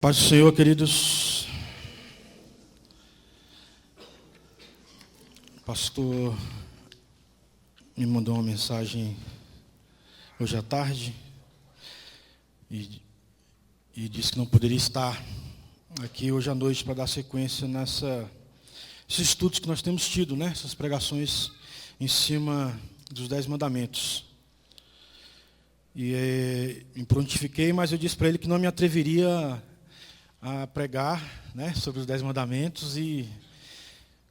Paz do Senhor, queridos. O pastor me mandou uma mensagem hoje à tarde e disse que não poderia estar aqui hoje à noite para dar sequência nesses estudos que nós temos tido, né? Essas pregações em cima dos 10 mandamentos. E me prontifiquei, mas eu disse para ele que não me atreveria a pregar, né, sobre os 10 mandamentos, e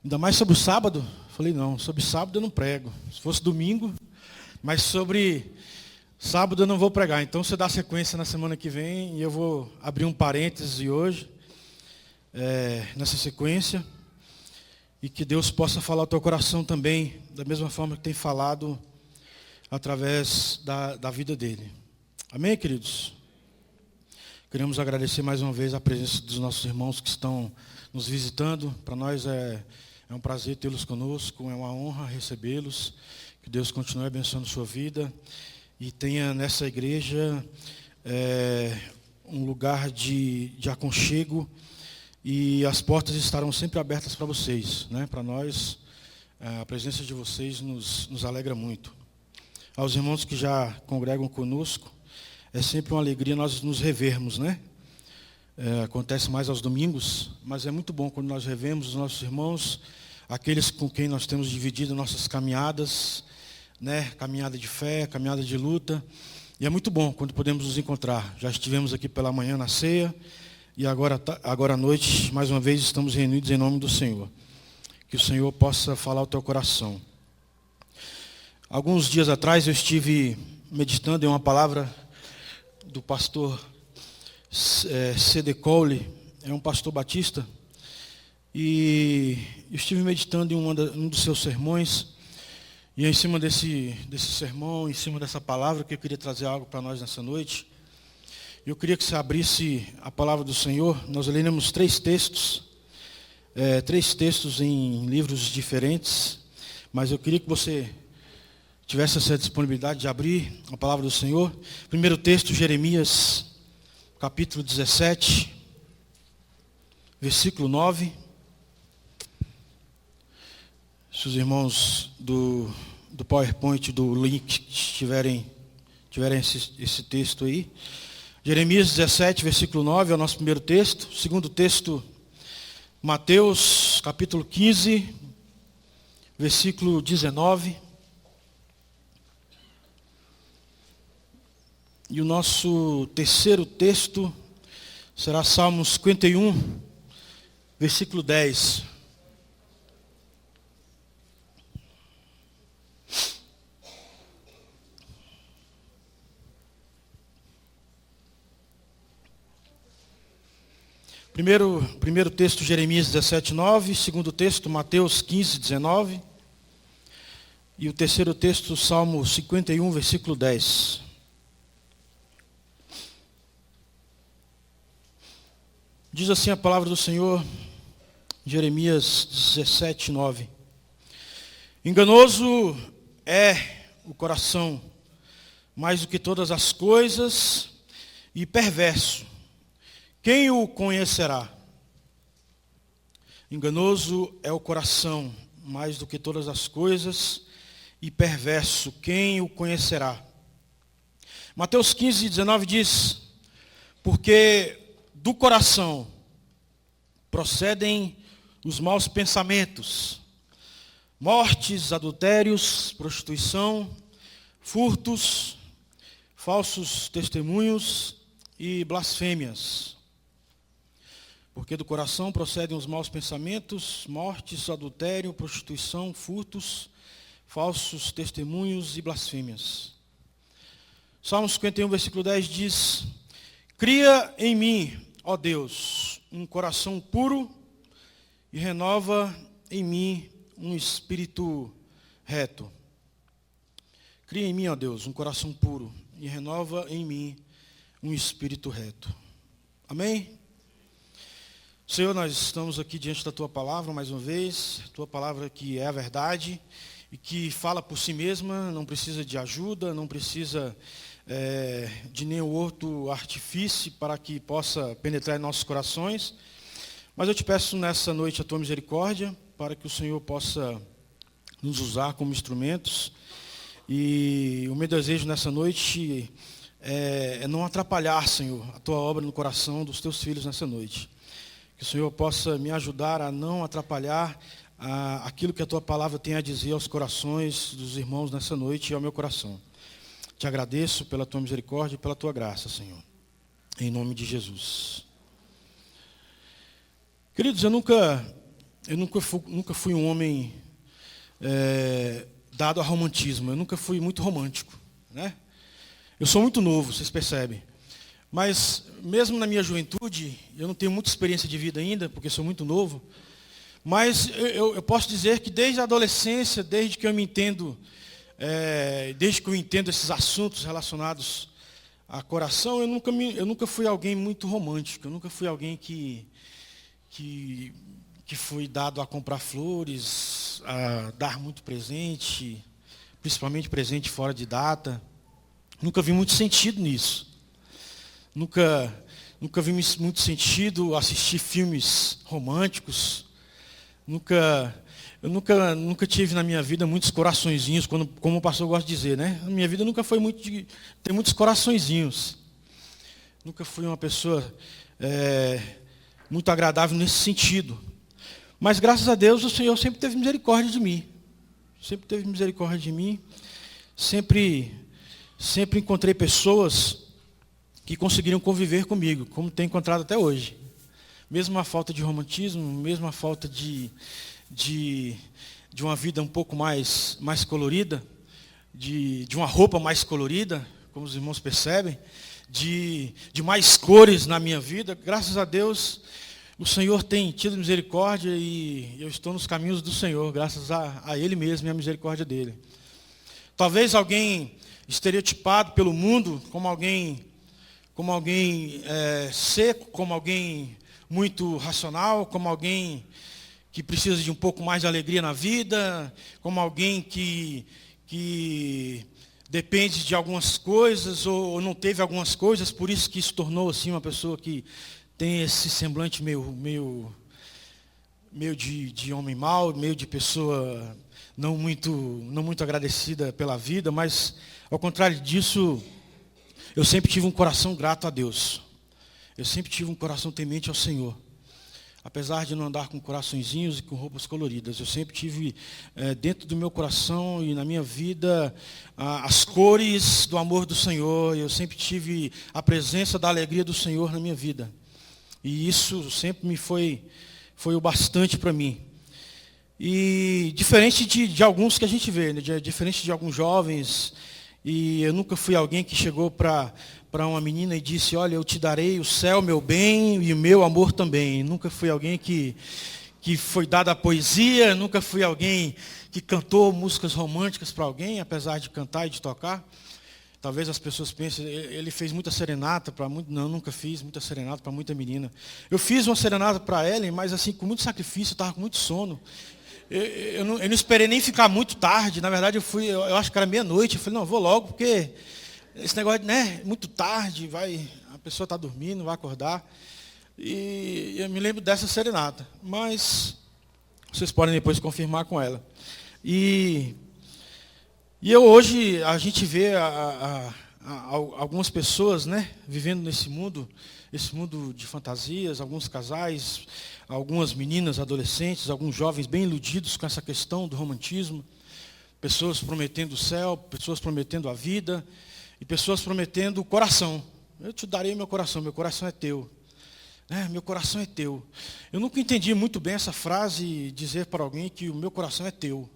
ainda mais sobre o sábado. Falei, não, sobre sábado eu não prego. Se fosse domingo, mas sobre sábado eu não vou pregar. Então você dá sequência na semana que vem, e eu vou abrir um parêntese hoje, nessa sequência, e que Deus possa falar ao teu coração também, da mesma forma que tem falado através da vida dele. Amém, queridos? Queremos agradecer mais uma vez a presença dos nossos irmãos que estão nos visitando. Para nós é um prazer tê-los conosco, é uma honra recebê-los. Que Deus continue abençoando sua vida e tenha nessa igreja um lugar de aconchego, e as portas estarão sempre abertas para vocês, né? Para nós, a presença de vocês nos alegra muito. Aos irmãos que já congregam conosco, é sempre uma alegria nós nos revermos, né? Acontece mais aos domingos, mas é muito bom quando nós revemos os nossos irmãos, aqueles com quem nós temos dividido nossas caminhadas, né? Caminhada de fé, caminhada de luta. E é muito bom quando podemos nos encontrar. Já estivemos aqui pela manhã na ceia, e agora à noite, mais uma vez, estamos reunidos em nome do Senhor. Que o Senhor possa falar ao teu coração. Alguns dias atrás eu estive meditando em uma palavra do pastor C.D. Cole, é um pastor batista, e eu estive meditando em um dos seus sermões, e em cima desse sermão, em cima dessa palavra, que eu queria trazer algo para nós nessa noite. Eu queria que você abrisse a palavra do Senhor. Nós leremos três textos em livros diferentes, mas eu queria que você tivesse essa disponibilidade de abrir a palavra do Senhor. Primeiro texto, Jeremias, capítulo 17, versículo 9. Se os irmãos do PowerPoint, do link, tiverem esse texto aí. Jeremias 17, versículo 9 é o nosso primeiro texto. Segundo texto, Mateus, capítulo 15, versículo 19. E o nosso terceiro texto será Salmos 51, versículo 10. Primeiro texto, Jeremias 17, 9. Segundo texto, Mateus 15, 19. E o terceiro texto, Salmo 51, versículo 10. Diz assim a palavra do Senhor, Jeremias 17, 9. Enganoso é o coração, mais do que todas as coisas, e perverso. Quem o conhecerá? Enganoso é o coração, mais do que todas as coisas, e perverso. Quem o conhecerá? Mateus 15, 19 diz, porque do coração procedem os maus pensamentos, mortes, adultérios, prostituição, furtos, falsos testemunhos e blasfêmias. Porque do coração procedem os maus pensamentos, mortes, adultério, prostituição, furtos, falsos testemunhos e blasfêmias. Salmo 51, versículo 10 diz, cria em mim, ó Deus, um coração puro e renova em mim um espírito reto. Cria em mim, ó Deus, um coração puro e renova em mim um espírito reto. Amém? Senhor, nós estamos aqui diante da Tua palavra mais uma vez, Tua palavra que é a verdade e que fala por si mesma, não precisa de ajuda, não precisa de nenhum outro artifício para que possa penetrar em nossos corações. Mas eu te peço nessa noite a tua misericórdia, para que o Senhor possa nos usar como instrumentos. E o meu desejo nessa noite é não atrapalhar, Senhor, a tua obra no coração dos teus filhos nessa noite. Que o Senhor possa me ajudar a não atrapalhar aquilo que a tua palavra tem a dizer aos corações dos irmãos nessa noite e ao meu coração. Te agradeço pela tua misericórdia e pela tua graça, Senhor. Em nome de Jesus. Queridos, eu nunca fui um homem dado a romantismo. Eu nunca fui muito romântico, né? Eu sou muito novo, vocês percebem. Mas, mesmo na minha juventude, eu não tenho muita experiência de vida ainda, porque sou muito novo. Mas eu posso dizer que desde a adolescência, desde que eu entendo esses assuntos relacionados a coração, eu nunca fui alguém muito romântico. Eu nunca fui alguém que foi dado a comprar flores, a dar muito presente, principalmente presente fora de data. Nunca vi muito sentido nisso. Nunca vi muito sentido assistir filmes românticos. Eu nunca tive na minha vida muitos coraçõezinhos, como o pastor gosta de dizer, né? A minha vida nunca foi muito de ter muitos coraçõezinhos. Nunca fui uma pessoa muito agradável nesse sentido. Mas graças a Deus o Senhor sempre teve misericórdia de mim. Sempre teve misericórdia de mim. Sempre encontrei pessoas que conseguiram conviver comigo, como tenho encontrado até hoje. Mesmo a falta de romantismo, mesmo a falta de uma vida um pouco mais colorida, de uma roupa mais colorida, como os irmãos percebem, de mais cores na minha vida, graças a Deus, o Senhor tem tido misericórdia e eu estou nos caminhos do Senhor, graças a Ele mesmo e a misericórdia dEle. Talvez alguém estereotipado pelo mundo como alguém seco, como alguém muito racional, como alguém que precisa de um pouco mais de alegria na vida, como alguém que depende de algumas coisas ou não teve algumas coisas, por isso que se tornou assim uma pessoa que tem esse semblante meio de homem mau, meio de pessoa não muito agradecida pela vida, mas ao contrário disso, eu sempre tive um coração grato a Deus. Eu sempre tive um coração temente ao Senhor. Apesar de não andar com coraçõezinhos e com roupas coloridas, eu sempre tive dentro do meu coração e na minha vida as cores do amor do Senhor. Eu sempre tive a presença da alegria do Senhor na minha vida. E isso sempre foi o bastante para mim. E diferente de alguns que a gente vê, né? Diferente de alguns jovens, e eu nunca fui alguém que chegou para uma menina e disse, olha, eu te darei o céu, meu bem, e o meu amor também. Nunca fui alguém que foi dado à poesia, nunca fui alguém que cantou músicas românticas para alguém, apesar de cantar e de tocar. Talvez as pessoas pensem, ele fez muita serenata para muito. Não, nunca fiz muita serenata para muita menina. Eu fiz uma serenata para Ellen, mas assim, com muito sacrifício, eu estava com muito sono. Eu não esperei nem ficar muito tarde. Na verdade, eu acho que era meia-noite. Eu falei, não, vou logo, porque esse negócio, né, muito tarde, a pessoa está dormindo, vai acordar. E eu me lembro dessa serenata. Mas vocês podem depois confirmar com ela. E hoje a gente vê algumas pessoas, né, vivendo nesse mundo de fantasias, alguns casais, algumas meninas, adolescentes, alguns jovens bem iludidos com essa questão do romantismo, pessoas prometendo o céu, pessoas prometendo a vida e pessoas prometendo o coração. Eu te darei meu coração é teu. Meu coração é teu. Eu nunca entendi muito bem essa frase, dizer para alguém que o meu coração é teu.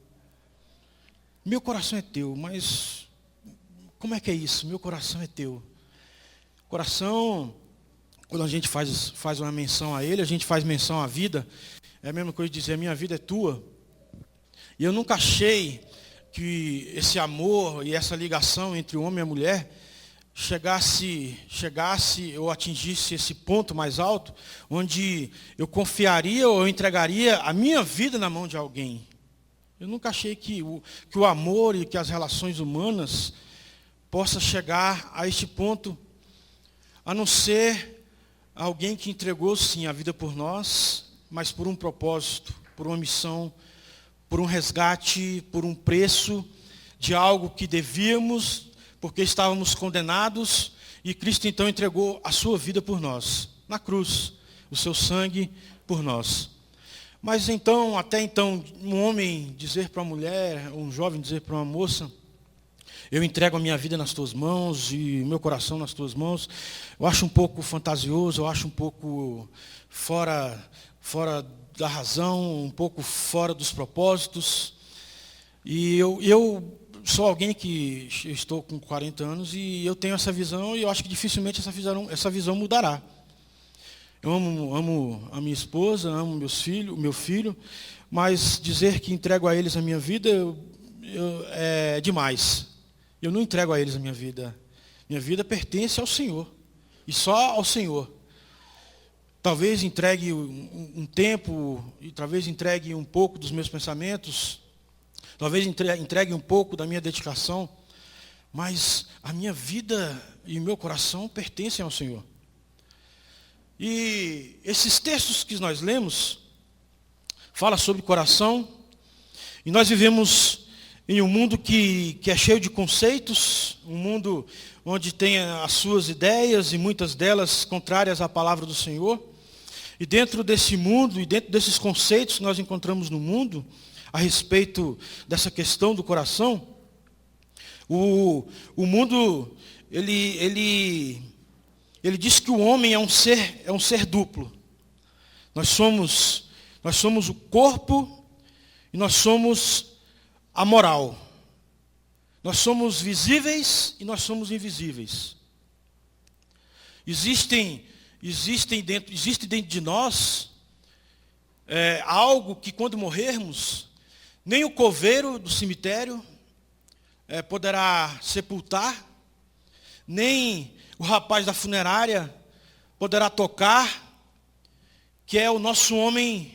Meu coração é teu, mas como é que é isso? Meu coração é teu. Coração, quando a gente faz uma menção a ele, a gente faz menção à vida, é a mesma coisa de dizer, a minha vida é tua. E eu nunca achei que esse amor e essa ligação entre o homem e a mulher chegasse ou atingisse esse ponto mais alto, onde eu confiaria ou eu entregaria a minha vida na mão de alguém. Eu nunca achei que o amor e que as relações humanas possa chegar a este ponto, a não ser alguém que entregou, sim, a vida por nós, mas por um propósito, por uma missão, por um resgate, por um preço de algo que devíamos, porque estávamos condenados, e Cristo então entregou a sua vida por nós, na cruz, o seu sangue por nós. Mas então, até então, um homem dizer para uma mulher, um jovem dizer para uma moça, eu entrego a minha vida nas tuas mãos e o meu coração nas tuas mãos, eu acho um pouco fantasioso, eu acho um pouco fora da razão, um pouco fora dos propósitos. E eu sou alguém que estou com 40 anos e eu tenho essa visão e eu acho que dificilmente essa visão mudará. Eu amo a minha esposa, amo o meu filho, mas dizer que entrego a eles a minha vida é demais. Eu não entrego a eles a minha vida. Minha vida pertence ao Senhor. E só ao Senhor. Talvez entregue um tempo, e talvez entregue um pouco dos meus pensamentos, talvez entregue um pouco da minha dedicação, mas a minha vida e o meu coração pertencem ao Senhor. E esses textos que nós lemos, fala sobre coração, e nós vivemos em um mundo que é cheio de conceitos, um mundo onde tem as suas ideias, e muitas delas contrárias à palavra do Senhor. E dentro desse mundo, e dentro desses conceitos que nós encontramos no mundo, a respeito dessa questão do coração, o mundo, ele diz que o homem é um ser duplo. Nós somos o corpo e nós somos a moral. Nós somos visíveis e nós somos invisíveis. Existe dentro de nós algo que quando morrermos, nem o coveiro do cemitério poderá sepultar, nem o rapaz da funerária poderá tocar, que é o nosso homem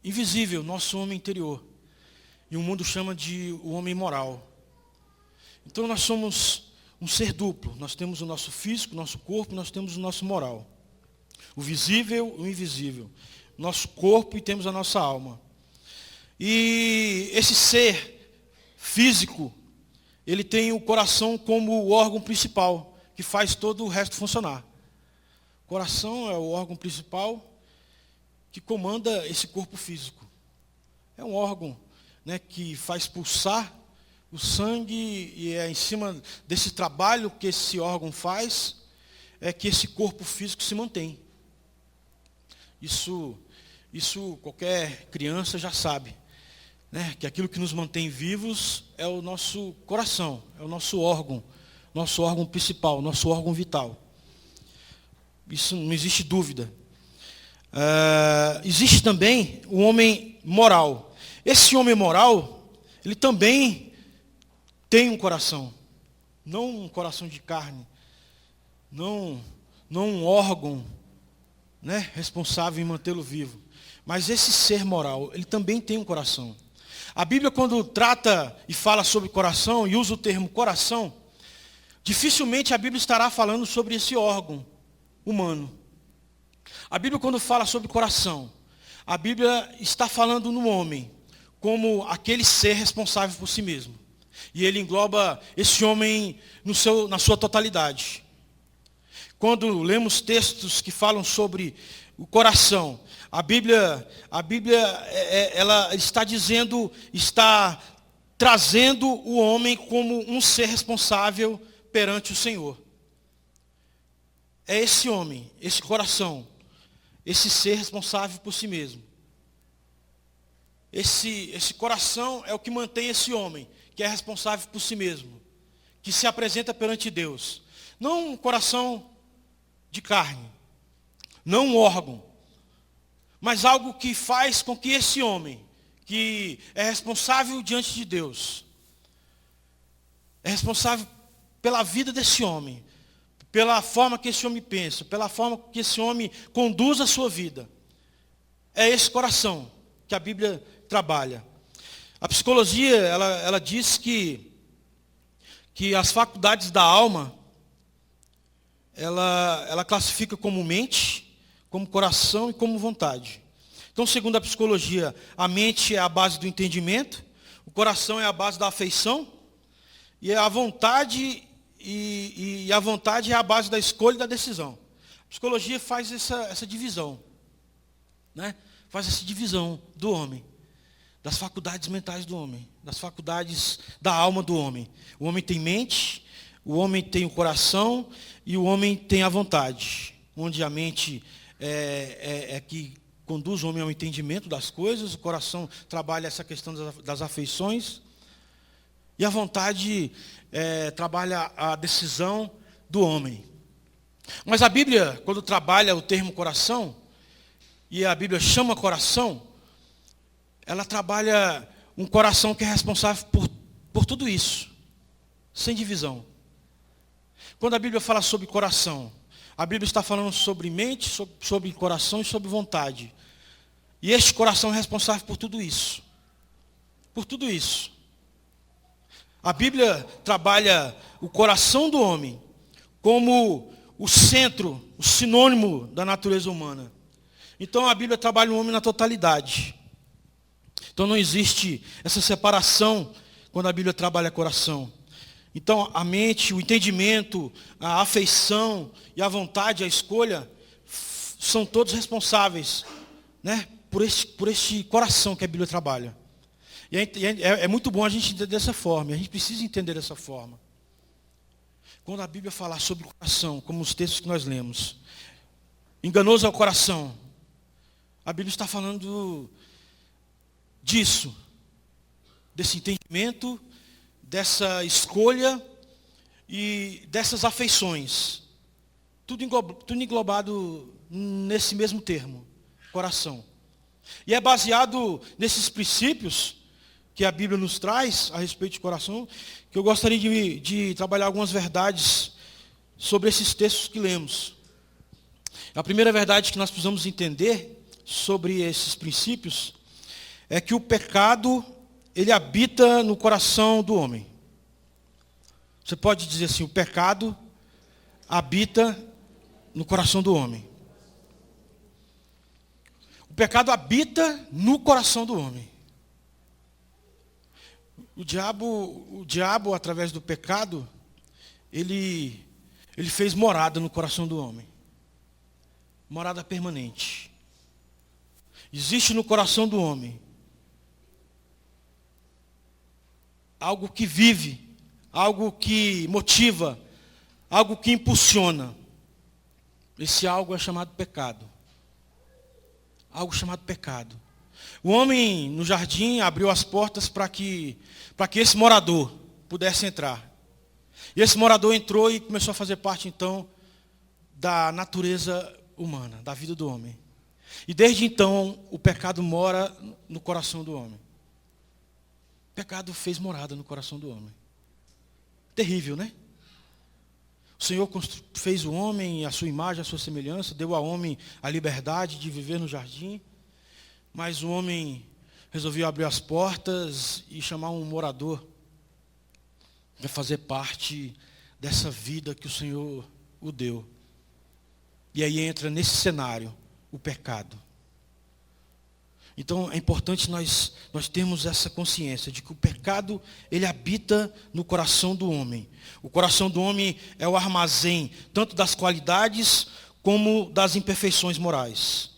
invisível, nosso homem interior. E o mundo chama de o homem moral. Então nós somos um ser duplo. Nós temos o nosso físico, o nosso corpo, nós temos o nosso moral. O visível e o invisível. Nosso corpo e temos a nossa alma. E esse ser físico, ele tem o coração como o órgão principal, que faz todo o resto funcionar. O coração é o órgão principal que comanda esse corpo físico. É um órgão, né, que faz pulsar o sangue, e é em cima desse trabalho que esse órgão faz, é que esse corpo físico se mantém. Isso qualquer criança já sabe, né, que aquilo que nos mantém vivos é o nosso coração, é o nosso órgão principal, nosso órgão vital. Isso não existe dúvida. Existe também o homem moral. Esse homem moral, ele também tem um coração, não um coração de carne, não um órgão, né, responsável em mantê-lo vivo. Mas esse ser moral, ele também tem um coração. A Bíblia, quando trata e fala sobre coração, e usa o termo coração, dificilmente a Bíblia estará falando sobre esse órgão humano. A Bíblia, quando fala sobre coração, a Bíblia está falando no homem, como aquele ser responsável por si mesmo. E ele engloba esse homem na sua totalidade. Quando lemos textos que falam sobre o coração, a Bíblia ela está trazendo o homem como um ser responsável perante o Senhor. É esse homem, esse coração, esse ser responsável por si mesmo. Esse coração é o que mantém esse homem, que é responsável por si mesmo, que se apresenta perante Deus. Não um coração de carne, não um órgão, mas algo que faz com que esse homem, que é responsável diante de Deus, é responsável pela vida desse homem, pela forma que esse homem pensa, pela forma que esse homem conduz a sua vida. É esse coração que a Bíblia trabalha. A psicologia, ela diz que que as faculdades da alma, ela classifica como mente, como coração e como vontade. Então, segundo a psicologia, a mente é a base do entendimento, o coração é a base da afeição, e a vontade e a vontade é a base da escolha e da decisão. A psicologia faz essa divisão, né? Faz essa divisão do homem, das faculdades mentais do homem, das faculdades da alma do homem. O homem tem mente, o homem tem o coração e o homem tem a vontade, onde a mente é que conduz o homem ao entendimento das coisas, o coração trabalha essa questão das afeições, e a vontade trabalha a decisão do homem. Mas a Bíblia, quando trabalha o termo coração, e a Bíblia chama coração, ela trabalha um coração que é responsável por tudo isso, sem divisão. Quando a Bíblia fala sobre coração, a Bíblia está falando sobre mente, sobre coração e sobre vontade. E este coração é responsável por tudo isso. Por tudo isso. A Bíblia trabalha o coração do homem como o centro, o sinônimo da natureza humana. Então a Bíblia trabalha o homem na totalidade. Então não existe essa separação quando a Bíblia trabalha coração. Então a mente, o entendimento, a afeição e a vontade, a escolha, são todos responsáveis, né, por este coração que a Bíblia trabalha. E é muito bom a gente entender dessa forma, a gente precisa entender dessa forma. Quando a Bíblia falar sobre o coração, como os textos que nós lemos, enganoso é o coração, a Bíblia está falando disso, desse entendimento, dessa escolha e dessas afeições. Tudo englobado nesse mesmo termo, coração. E é baseado nesses princípios que a Bíblia nos traz a respeito de coração, que eu gostaria de trabalhar algumas verdades sobre esses textos que lemos. A primeira verdade que nós precisamos entender sobre esses princípios é que o pecado, ele habita no coração do homem. Você pode dizer assim, o pecado habita no coração do homem. O pecado habita no coração do homem. O diabo, através do pecado, ele fez morada no coração do homem. Morada permanente. Existe no coração do homem algo que vive, algo que motiva, algo que impulsiona. Esse algo é chamado pecado. Algo chamado pecado. O homem no jardim abriu as portas para que esse morador pudesse entrar. E esse morador entrou e começou a fazer parte então da natureza humana, da vida do homem. E desde então o pecado mora no coração do homem. O pecado fez morada no coração do homem. Terrível, né? O Senhor fez o homem à sua imagem, à sua semelhança, deu ao homem a liberdade de viver no jardim, mas o homem resolveu abrir as portas e chamar um morador para fazer parte dessa vida que o Senhor o deu. E aí entra nesse cenário o pecado. Então é importante nós termos essa consciência de que o pecado, ele habita no coração do homem. O coração do homem é o armazém, tanto das qualidades como das imperfeições morais.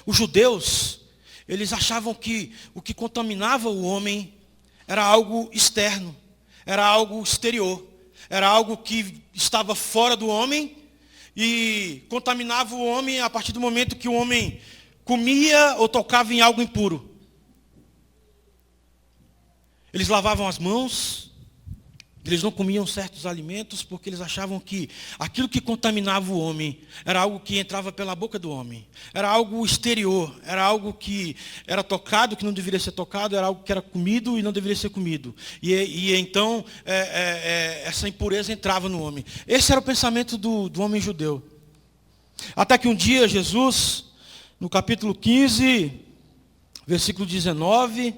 Os judeus, eles achavam que o que contaminava o homem era algo externo, era algo exterior, era algo que estava fora do homem e contaminava o homem a partir do momento que o homem comia ou tocava em algo impuro. Eles lavavam as mãos, eles não comiam certos alimentos porque eles achavam que aquilo que contaminava o homem era algo que entrava pela boca do homem. Era algo exterior, era algo que era tocado, que não deveria ser tocado, era algo que era comido e não deveria ser comido. E então essa impureza entrava no homem. Esse era o pensamento do homem judeu. Até que um dia Jesus, no capítulo 15, versículo 19,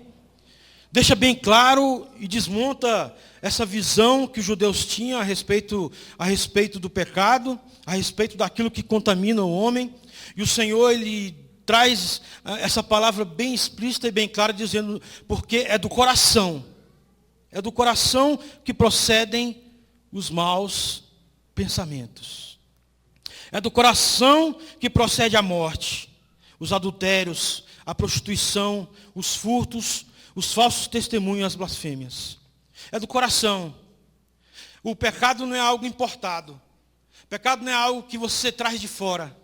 deixa bem claro e desmonta essa visão que os judeus tinham a respeito do pecado, a respeito daquilo que contamina o homem. E o Senhor, Ele traz essa palavra bem explícita e bem clara, dizendo, porque é do coração que procedem os maus pensamentos. É do coração que procede a morte, os adultérios, a prostituição, os furtos, os falsos testemunhos, as blasfêmias. É do coração. O pecado não é algo importado. O pecado não é algo que você traz de fora.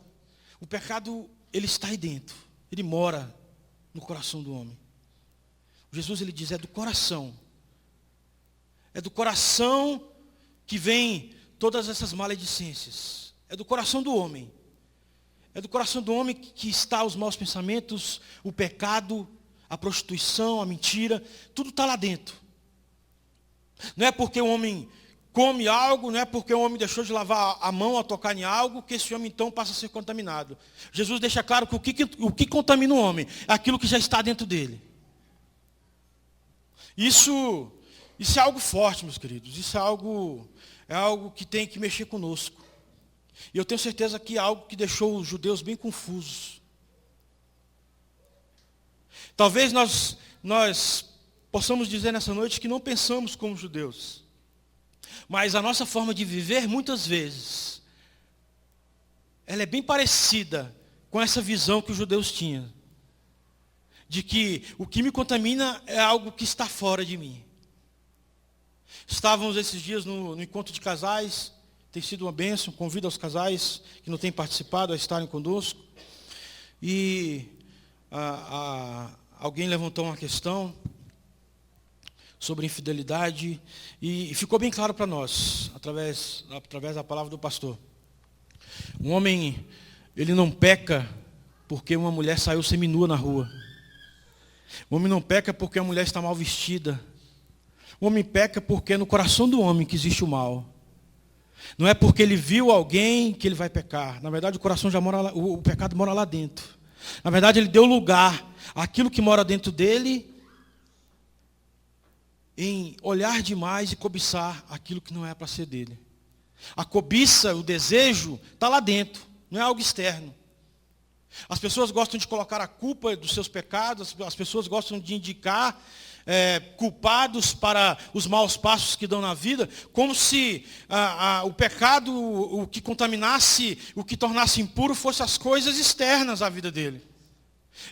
O pecado, ele está aí dentro. Ele mora no coração do homem. Jesus, ele diz, é do coração. É do coração que vem todas essas maledicências. É do coração do homem. É do coração do homem que está os maus pensamentos, o pecado, a prostituição, a mentira, tudo está lá dentro. Não é porque o homem come algo, não é porque o homem deixou de lavar a mão ao tocar em algo, que esse homem então passa a ser contaminado. Jesus deixa claro que o que contamina o homem é aquilo que já está dentro dele. Isso é algo forte, meus queridos. Isso é algo que tem que mexer conosco. E eu tenho certeza que é algo que deixou os judeus bem confusos. Talvez nós possamos dizer nessa noite que não pensamos como judeus. Mas a nossa forma de viver, muitas vezes, ela é bem parecida com essa visão que os judeus tinham. De que o que me contamina é algo que está fora de mim. Estávamos esses dias no encontro de casais, tem sido uma bênção, convido aos casais que não têm participado a estarem conosco. E alguém levantou uma questão sobre infidelidade e ficou bem claro para nós, através da palavra do pastor. Um homem, ele não peca porque uma mulher saiu seminua na rua. O homem não peca porque a mulher está mal vestida. O homem peca porque é no coração do homem que existe o mal. Não é porque ele viu alguém que ele vai pecar. Na verdade, o coração já mora lá, o pecado mora lá dentro. Na verdade, ele deu lugar àquilo que mora dentro dele em olhar demais e cobiçar aquilo que não é para ser dele. A cobiça, o desejo, está lá dentro, não é algo externo. As pessoas gostam de colocar a culpa dos seus pecados, as pessoas gostam de indicar culpados para os maus passos que dão na vida, como se o pecado, o que contaminasse, o que tornasse impuro, fosse as coisas externas à vida dele.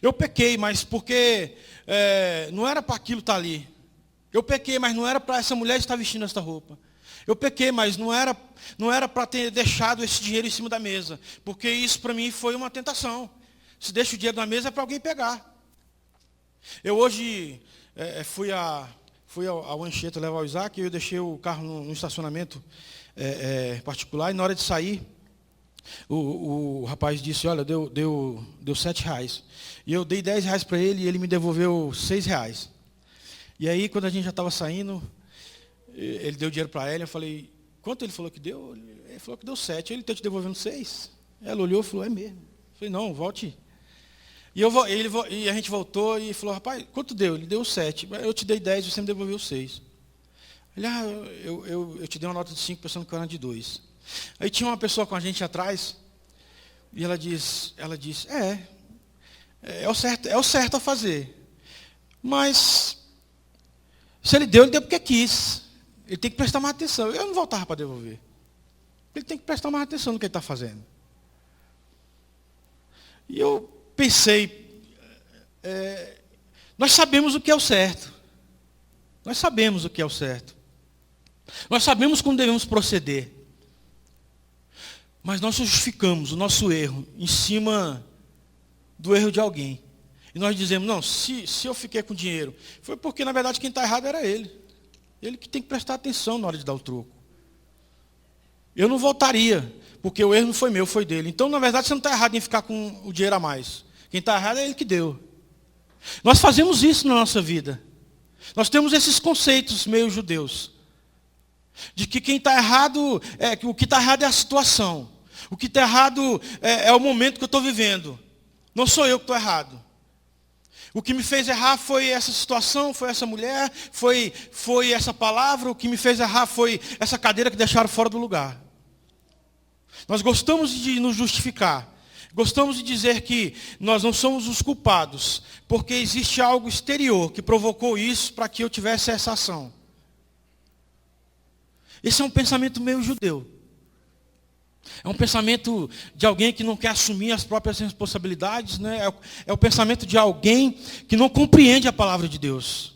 Eu pequei, mas porque não era para aquilo estar ali. Eu pequei, mas não era para essa mulher estar vestindo esta roupa. Eu pequei, mas não era para ter deixado esse dinheiro em cima da mesa. Porque isso para mim foi uma tentação. Se deixa o dinheiro na mesa é para alguém pegar. Eu hoje fui ao Anchieta levar o Isaac e eu deixei o carro no estacionamento particular. E na hora de sair, o rapaz disse, olha, deu R$7. E eu dei R$10 para ele e ele me devolveu R$6. E aí, quando a gente já estava saindo, ele deu dinheiro para ela, eu falei, quanto ele falou que deu? Ele falou que deu 7, ele está te devolvendo 6. Ela olhou e falou, é mesmo. Eu falei, não, volte. E a gente voltou e falou, rapaz, quanto deu? Ele deu 7. Eu te dei 10, você me devolveu 6. Ele, eu te dei uma nota de 5 pensando que eu era de 2. Aí tinha uma pessoa com a gente atrás, e ela disse, é o certo a fazer. Mas se ele deu porque quis. Ele tem que prestar mais atenção. Eu não voltava para devolver. Ele tem que prestar mais atenção no que ele está fazendo. E eu pensei, nós sabemos o que é o certo. Nós sabemos o que é o certo. Nós sabemos como devemos proceder. Mas nós justificamos o nosso erro em cima do erro de alguém. E nós dizemos, não, se eu fiquei com dinheiro, foi porque, na verdade, quem está errado era ele. Ele que tem que prestar atenção na hora de dar o troco. Eu não voltaria, porque o erro não foi meu, foi dele. Então, na verdade, você não está errado em ficar com o dinheiro a mais. Quem está errado é ele que deu. Nós fazemos isso na nossa vida. Nós temos esses conceitos meio judeus. De que quem está errado, o que está errado é a situação. O que está errado é o momento que eu estou vivendo. Não sou eu que estou errado. O que me fez errar foi essa situação, foi essa mulher, foi essa palavra. O que me fez errar foi essa cadeira que deixaram fora do lugar. Nós gostamos de nos justificar. Gostamos de dizer que nós não somos os culpados, porque existe algo exterior que provocou isso para que eu tivesse essa ação. Esse é um pensamento meio judeu. É um pensamento de alguém que não quer assumir as próprias responsabilidades, né? É o pensamento de alguém que não compreende a palavra de Deus.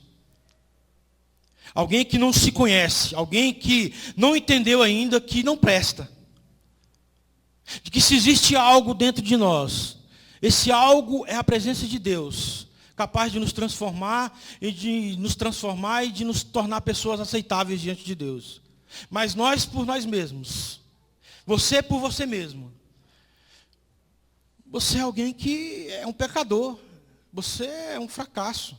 Alguém que não se conhece, alguém que não entendeu ainda que não presta. De que se existe algo dentro de nós, esse algo é a presença de Deus, capaz de nos transformar e de nos tornar pessoas aceitáveis diante de Deus. Mas nós por nós mesmos, você por você mesmo, você é alguém que é um pecador, você é um fracasso.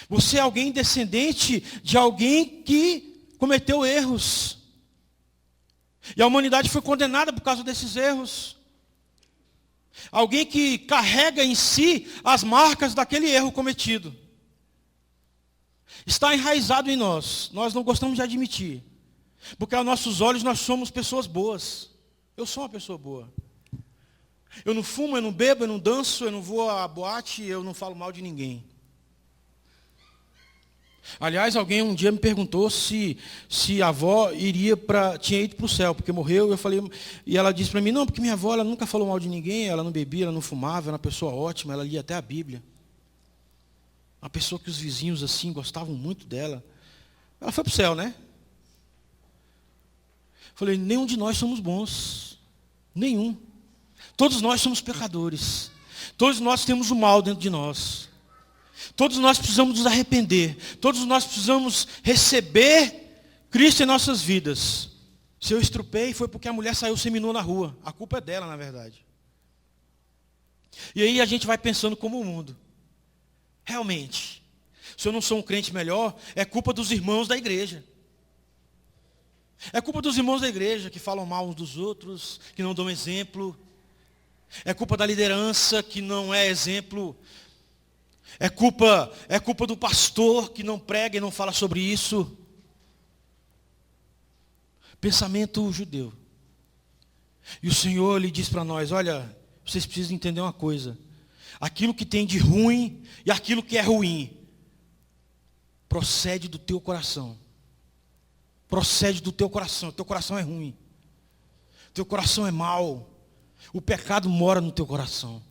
Você é alguém descendente de alguém que cometeu erros. E a humanidade foi condenada por causa desses erros. Alguém que carrega em si as marcas daquele erro cometido. Está enraizado em nós. Nós não gostamos de admitir. Porque aos nossos olhos nós somos pessoas boas. Eu sou uma pessoa boa. Eu não fumo, eu não bebo, eu não danço, eu não vou à boate, eu não falo mal de ninguém. Aliás, alguém um dia me perguntou se a avó tinha ido para o céu, porque morreu. E ela disse para mim, não, porque minha avó ela nunca falou mal de ninguém, ela não bebia, ela não fumava, era uma pessoa ótima, ela lia até a Bíblia. Uma pessoa que os vizinhos assim gostavam muito dela. Ela foi para o céu, né? Falei, nenhum de nós somos bons. Nenhum. Todos nós somos pecadores. Todos nós temos o mal dentro de nós. Todos nós precisamos nos arrepender. Todos nós precisamos receber Cristo em nossas vidas. Se eu estrupei, foi porque a mulher saiu seminua na rua. A culpa é dela, na verdade. E aí a gente vai pensando como o mundo. Realmente, se eu não sou um crente melhor, é culpa dos irmãos da igreja. É culpa dos irmãos da igreja que falam mal uns dos outros, que não dão exemplo. É culpa da liderança que não é exemplo. É culpa do pastor que não prega e não fala sobre isso. Pensamento judeu. E o Senhor lhe diz para nós, olha, vocês precisam entender uma coisa. Aquilo que tem de ruim e aquilo que é ruim, procede do teu coração. Procede do teu coração. Teu coração é ruim. Teu coração é mau. O pecado mora no teu coração.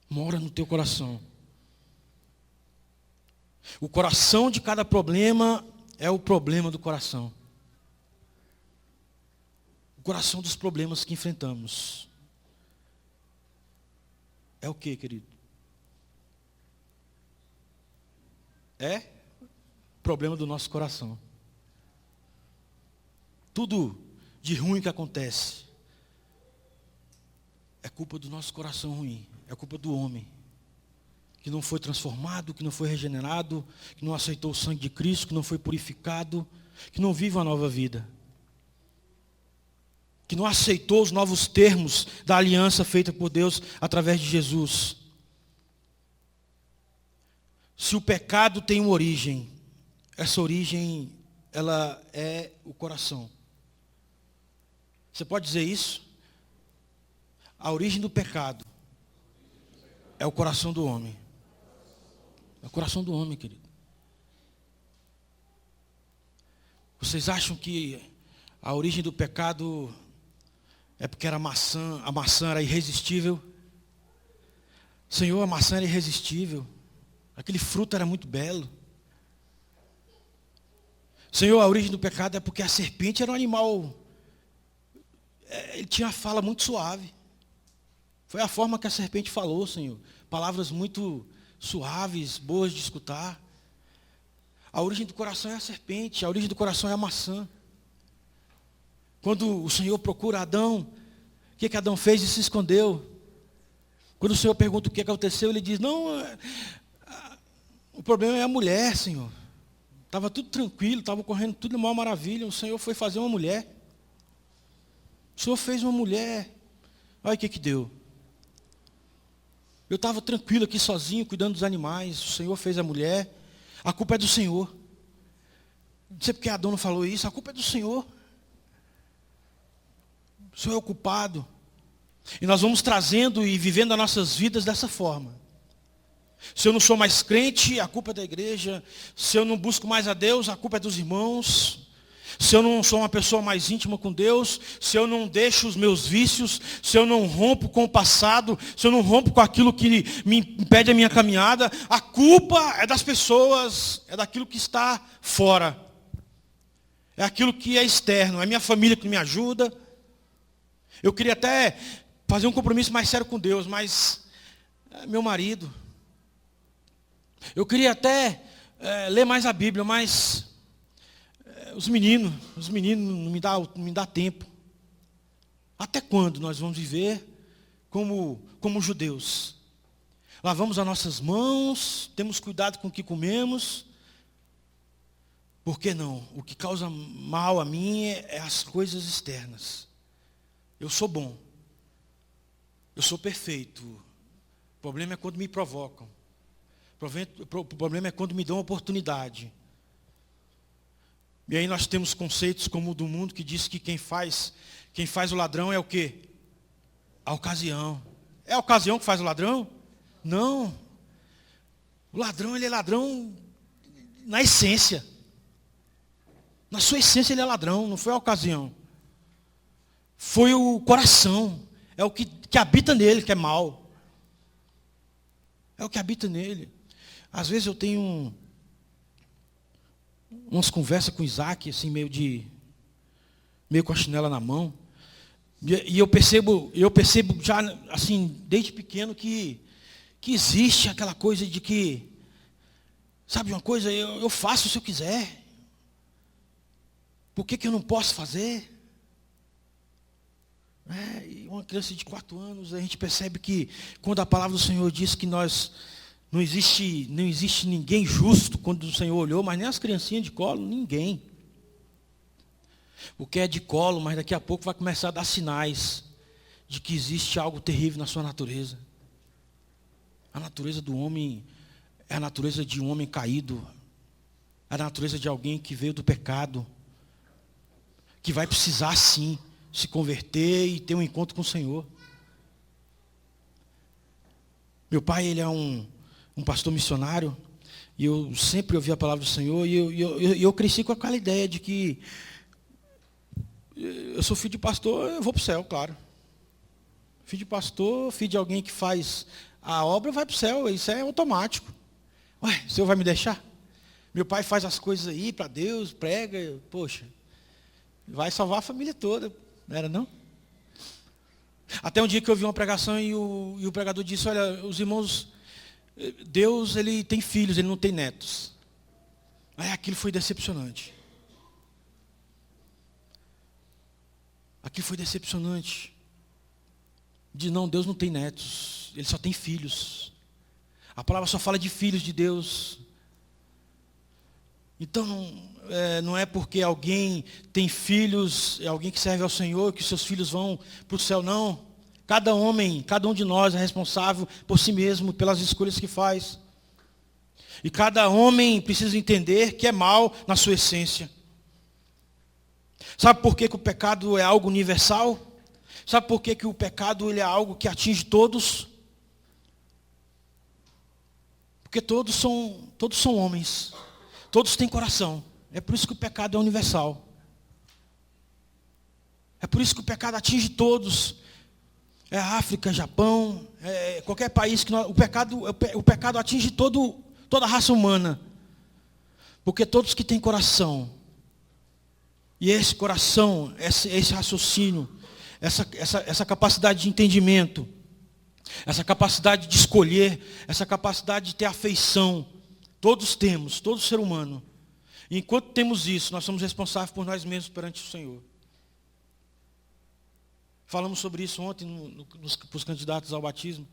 Mora no teu coração. O coração de cada problema é o problema do coração. O coração dos problemas que enfrentamos. É o que, querido? É problema do nosso coração. Tudo de ruim que acontece é culpa do nosso coração ruim. É culpa do homem, que não foi transformado, que não foi regenerado, que não aceitou o sangue de Cristo, que não foi purificado, que não vive uma nova vida. Que não aceitou os novos termos da aliança feita por Deus através de Jesus. Se o pecado tem uma origem, essa origem, ela é o coração. Você pode dizer isso? A origem do pecado é o coração do homem. É o coração do homem, querido. Vocês acham que a origem do pecado é porque era maçã, a maçã era irresistível? Senhor, a maçã era irresistível. Aquele fruto era muito belo. Senhor, a origem do pecado é porque a serpente era um animal. Ele tinha uma fala muito suave. Foi a forma que a serpente falou, Senhor. Palavras muito suaves, boas de escutar. A origem do coração é a serpente, a origem do coração é a maçã. Quando o Senhor procura Adão, o que Adão fez e se escondeu? Quando o Senhor pergunta o que aconteceu, ele diz, não, o problema é a mulher, Senhor. Estava tudo tranquilo, estava correndo tudo uma maravilha, o Senhor foi fazer uma mulher. O Senhor fez uma mulher. Olha o que deu. Eu estava tranquilo aqui sozinho, cuidando dos animais. O Senhor fez a mulher. A culpa é do Senhor. Não sei porque a dona falou isso. A culpa é do Senhor. O Senhor é o culpado. E nós vamos trazendo e vivendo as nossas vidas dessa forma. Se eu não sou mais crente, a culpa é da igreja. Se eu não busco mais a Deus, a culpa é dos irmãos. Se eu não sou uma pessoa mais íntima com Deus, se eu não deixo os meus vícios, se eu não rompo com o passado, se eu não rompo com aquilo que me impede a minha caminhada, a culpa é das pessoas, é daquilo que está fora. É aquilo que é externo, é minha família que me ajuda. Eu queria até fazer um compromisso mais sério com Deus, mas meu marido. Eu queria até ler mais a Bíblia, mas os meninos não me dá tempo. Até quando nós vamos viver como judeus? Lavamos as nossas mãos, temos cuidado com o que comemos. Por que não? O que causa mal a mim é as coisas externas. Eu sou bom. Eu sou perfeito. O problema é quando me provocam. O problema é quando me dão oportunidade. E aí nós temos conceitos como o do mundo que diz que quem faz o ladrão é o quê? A ocasião. É a ocasião que faz o ladrão? Não. O ladrão, ele é ladrão na essência. Na sua essência ele é ladrão, não foi a ocasião. Foi o coração. É o que habita nele, que é mal. É o que habita nele. Às vezes eu tenho umas conversas com o Isaac, assim, meio com a chinela na mão. E eu percebo já, assim, desde pequeno, que existe aquela coisa de que, sabe uma coisa, eu faço se eu quiser. Por que eu não posso fazer? E uma criança de 4 anos, a gente percebe que quando a palavra do Senhor diz que não existe ninguém justo, quando o Senhor olhou, mas nem as criancinhas de colo, ninguém. O que é de colo, mas daqui a pouco vai começar a dar sinais de que existe algo terrível na sua natureza. A natureza do homem é a natureza de um homem caído, é a natureza de alguém que veio do pecado, que vai precisar sim se converter e ter um encontro com o Senhor. Meu pai, ele é um pastor missionário, e eu sempre ouvi a palavra do Senhor, e eu cresci com aquela ideia de que eu sou filho de pastor, eu vou para o céu, claro. Filho de pastor, filho de alguém que faz a obra, vai para o céu, isso é automático. Ué, o Senhor vai me deixar? Meu pai faz as coisas aí para Deus, prega, poxa, vai salvar a família toda, não era não? Até um dia que eu vi uma pregação e o pregador disse, olha, os irmãos, Deus, ele tem filhos, ele não tem netos. Aí aquilo foi decepcionante. Aquilo foi decepcionante. Não, Deus não tem netos, ele só tem filhos. A palavra só fala de filhos de Deus. Então, não é porque alguém tem filhos, é alguém que serve ao Senhor, que seus filhos vão para o céu, não. Cada um de nós é responsável por si mesmo, pelas escolhas que faz. E cada homem precisa entender que é mal na sua essência. Sabe por que o pecado é algo universal? Sabe por que o pecado ele é algo que atinge todos? Porque todos são homens. Todos têm coração. É por isso que o pecado é universal. É por isso que o pecado atinge todos. É África, Japão, qualquer país que o pecado atinge toda a raça humana. Porque todos que têm coração, e esse coração, esse raciocínio, essa capacidade de entendimento, essa capacidade de escolher, essa capacidade de ter afeição, todos temos, todo ser humano. E enquanto temos isso, nós somos responsáveis por nós mesmos perante o Senhor. Falamos sobre isso ontem para os candidatos ao batismo.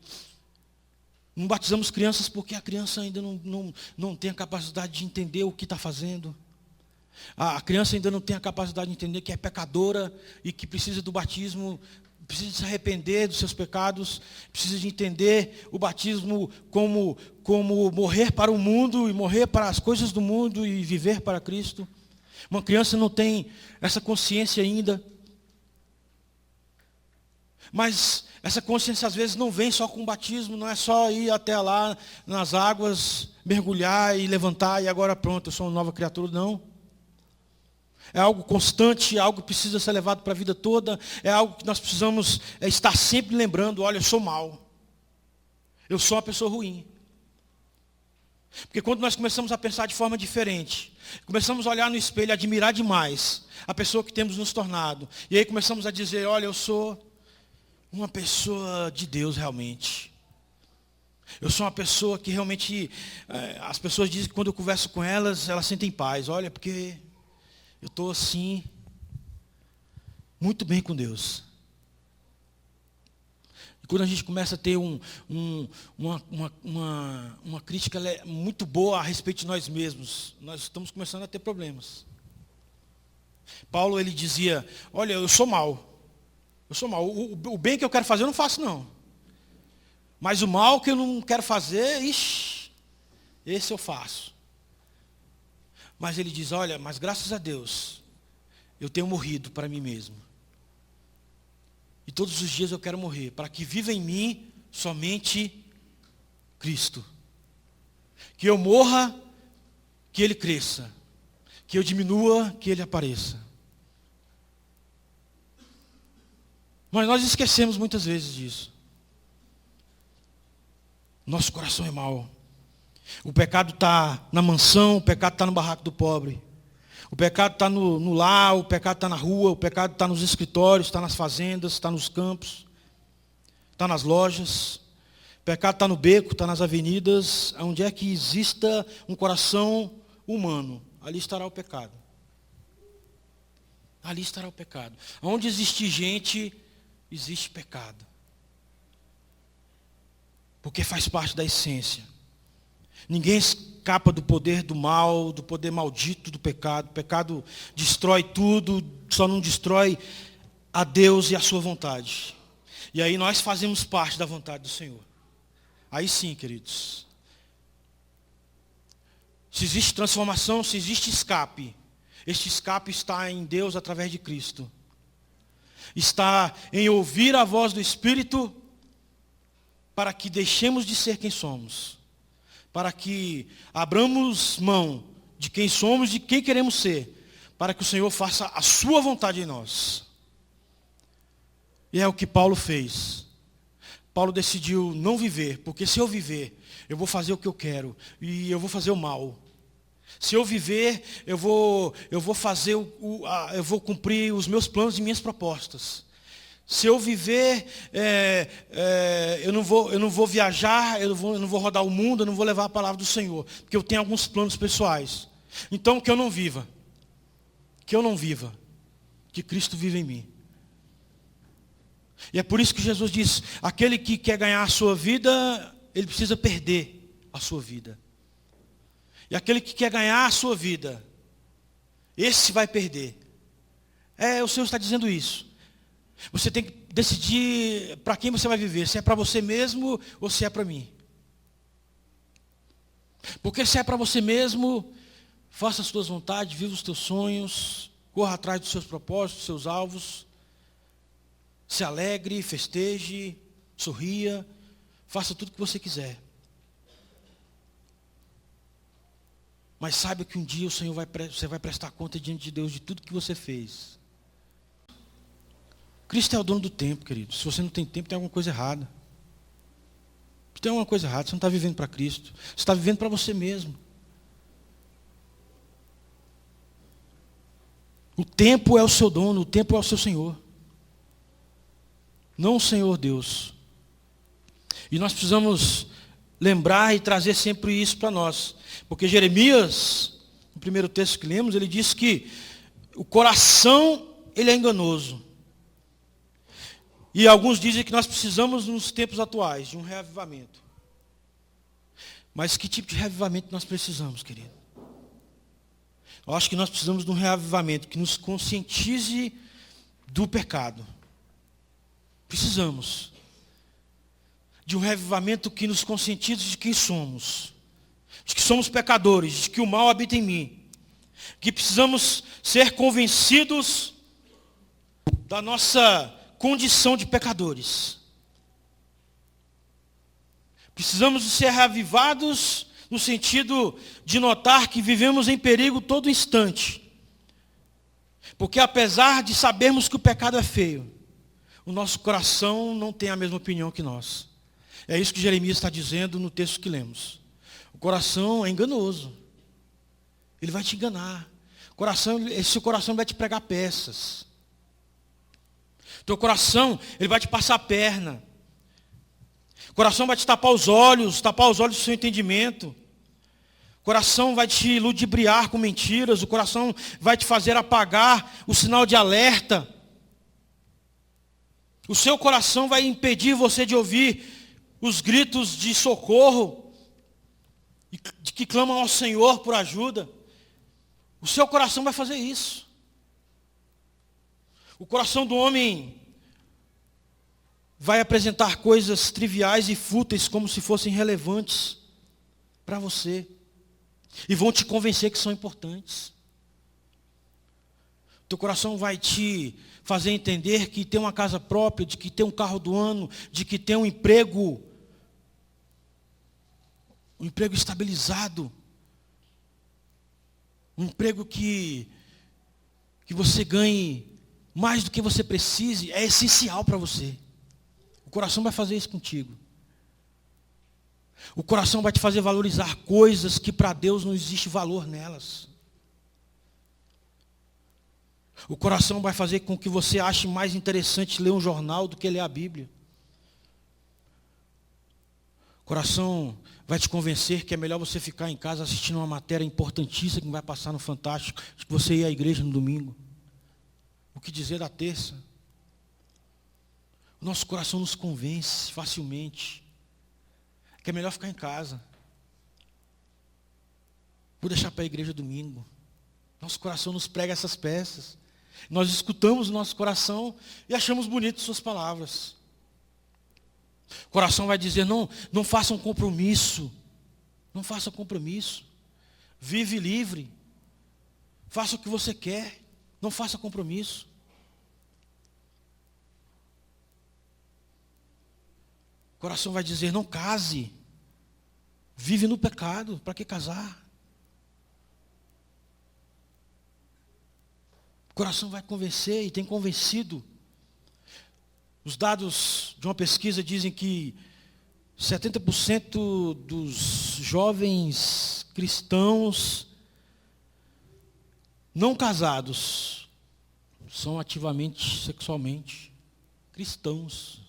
Não batizamos crianças porque a criança ainda não tem a capacidade de entender o que está fazendo. A criança ainda não tem a capacidade de entender que é pecadora e que precisa do batismo precisa se arrepender dos seus pecados, precisa de entender o batismo como morrer para o mundo e morrer para as coisas do mundo e viver para Cristo. Uma criança não tem essa consciência ainda. Mas essa consciência às vezes não vem só com o batismo, não é só ir até lá nas águas, mergulhar e levantar e agora pronto, eu sou uma nova criatura, não. É algo constante, é algo que precisa ser levado para a vida toda, é algo que nós precisamos estar sempre lembrando, olha, eu sou mau, eu sou uma pessoa ruim. Porque quando nós começamos a pensar de forma diferente, começamos a olhar no espelho e admirar demais a pessoa que temos nos tornado, e aí começamos a dizer, olha, eu sou uma pessoa de Deus realmente. Eu sou uma pessoa que realmente, as pessoas dizem que quando eu converso com elas, elas sentem paz. Olha, porque eu estou assim, muito bem com Deus. E quando a gente começa a ter uma crítica muito boa a respeito de nós mesmos, nós estamos começando a ter problemas. Paulo, ele dizia, olha, eu sou mau. Eu sou mau. O bem que eu quero fazer eu não faço não. Mas o mal que eu não quero fazer, esse eu faço. Mas ele diz, olha, mas graças a Deus, eu tenho morrido para mim mesmo. E todos os dias eu quero morrer, para que viva em mim somente Cristo. Que eu morra, que Ele cresça. Que eu diminua, que Ele apareça. Mas nós esquecemos muitas vezes disso. Nosso coração é mau. O pecado está na mansão, o pecado está no barraco do pobre. O pecado está no lar, o pecado está na rua, o pecado está nos escritórios, está nas fazendas, está nos campos, está nas lojas. O pecado está no beco, está nas avenidas. Onde é que exista um coração humano, ali estará o pecado. Ali estará o pecado. Onde existe gente, existe pecado. Porque faz parte da essência. Ninguém escapa do poder do mal, do poder maldito do pecado. O pecado destrói tudo, só não destrói a Deus e a sua vontade. E aí nós fazemos parte da vontade do Senhor. Aí sim, queridos. Se existe transformação, se existe escape, este escape está em Deus através de Cristo. Está em ouvir a voz do Espírito para que deixemos de ser quem somos. Para que abramos mão de quem somos, de quem queremos ser, para que o Senhor faça a sua vontade em nós. E é o que Paulo fez. Paulo decidiu não viver, porque se eu viver, eu vou fazer o que eu quero, e eu vou fazer o mal. Se eu viver, eu vou cumprir os meus planos e minhas propostas. Se eu viver, eu não vou viajar, eu não vou rodar o mundo, eu não vou levar a palavra do Senhor, porque eu tenho alguns planos pessoais. Então que eu não viva, que Cristo vive em mim. E é por isso que Jesus diz, aquele que quer ganhar a sua vida, ele precisa perder a sua vida. E aquele que quer ganhar a sua vida, esse vai perder. O Senhor está dizendo isso. Você tem que decidir para quem você vai viver, se é para você mesmo ou se é para mim. Porque se é para você mesmo, faça as suas vontades, viva os teus sonhos, corra atrás dos seus propósitos, dos seus alvos, se alegre, festeje, sorria, faça tudo o que você quiser. Mas saiba que um dia você vai prestar conta diante de Deus de tudo que você fez. Cristo é o dono do tempo, querido. Se você não tem tempo, tem alguma coisa errada. Tem alguma coisa errada, você não está vivendo para Cristo. Você está vivendo para você mesmo. O tempo é o seu dono, o tempo é o seu Senhor. Não o Senhor Deus. E nós precisamos lembrar e trazer sempre isso para nós. Porque Jeremias, no primeiro texto que lemos, ele diz que o coração, ele é enganoso. E alguns dizem que nós precisamos, nos tempos atuais, de um reavivamento. Mas que tipo de reavivamento nós precisamos, querido? Eu acho que nós precisamos de um reavivamento que nos conscientize do pecado. Precisamos de um revivamento que nos conscientize de quem somos, de que somos pecadores, de que o mal habita em mim, que precisamos ser convencidos da nossa condição de pecadores. Precisamos de ser reavivados no sentido de notar que vivemos em perigo todo instante. Porque apesar de sabermos que o pecado é feio, o nosso coração não tem a mesma opinião que nós. É isso que Jeremias está dizendo no texto que lemos. O coração é enganoso. Ele vai te enganar. Esse coração vai te pregar peças. Teu coração, ele vai te passar a perna. O coração vai te tapar os olhos do seu entendimento. O coração vai te ludibriar com mentiras. O coração vai te fazer apagar o sinal de alerta. O seu coração vai impedir você de ouvir os gritos de socorro, de que clamam ao Senhor por ajuda. O seu coração vai fazer isso. O coração do homem vai apresentar coisas triviais e fúteis como se fossem relevantes para você. E vão te convencer que são importantes. Teu coração vai te fazer entender que ter uma casa própria, de que ter um carro do ano, de que ter um emprego estabilizado, um emprego que você ganhe mais do que você precise, é essencial para você. O coração vai fazer isso contigo. O coração vai te fazer valorizar coisas que para Deus não existe valor nelas. O coração vai fazer com que você ache mais interessante ler um jornal do que ler a Bíblia. O coração vai te convencer que é melhor você ficar em casa assistindo uma matéria importantíssima que vai passar no Fantástico, de que você ir à igreja no domingo. O que dizer da terça? O nosso coração nos convence facilmente que é melhor ficar em casa. Vou deixar para a igreja domingo. Nosso coração nos prega essas peças. Nós escutamos o nosso coração e achamos bonitas suas palavras. O coração vai dizer, não faça um compromisso. Não faça compromisso. Vive livre. Faça o que você quer. Não faça compromisso. O coração vai dizer, não case. Vive no pecado. Para que casar? O coração vai convencer e tem convencido. Os dados de uma pesquisa dizem que 70% dos jovens cristãos não casados são ativamente sexualmente cristãos.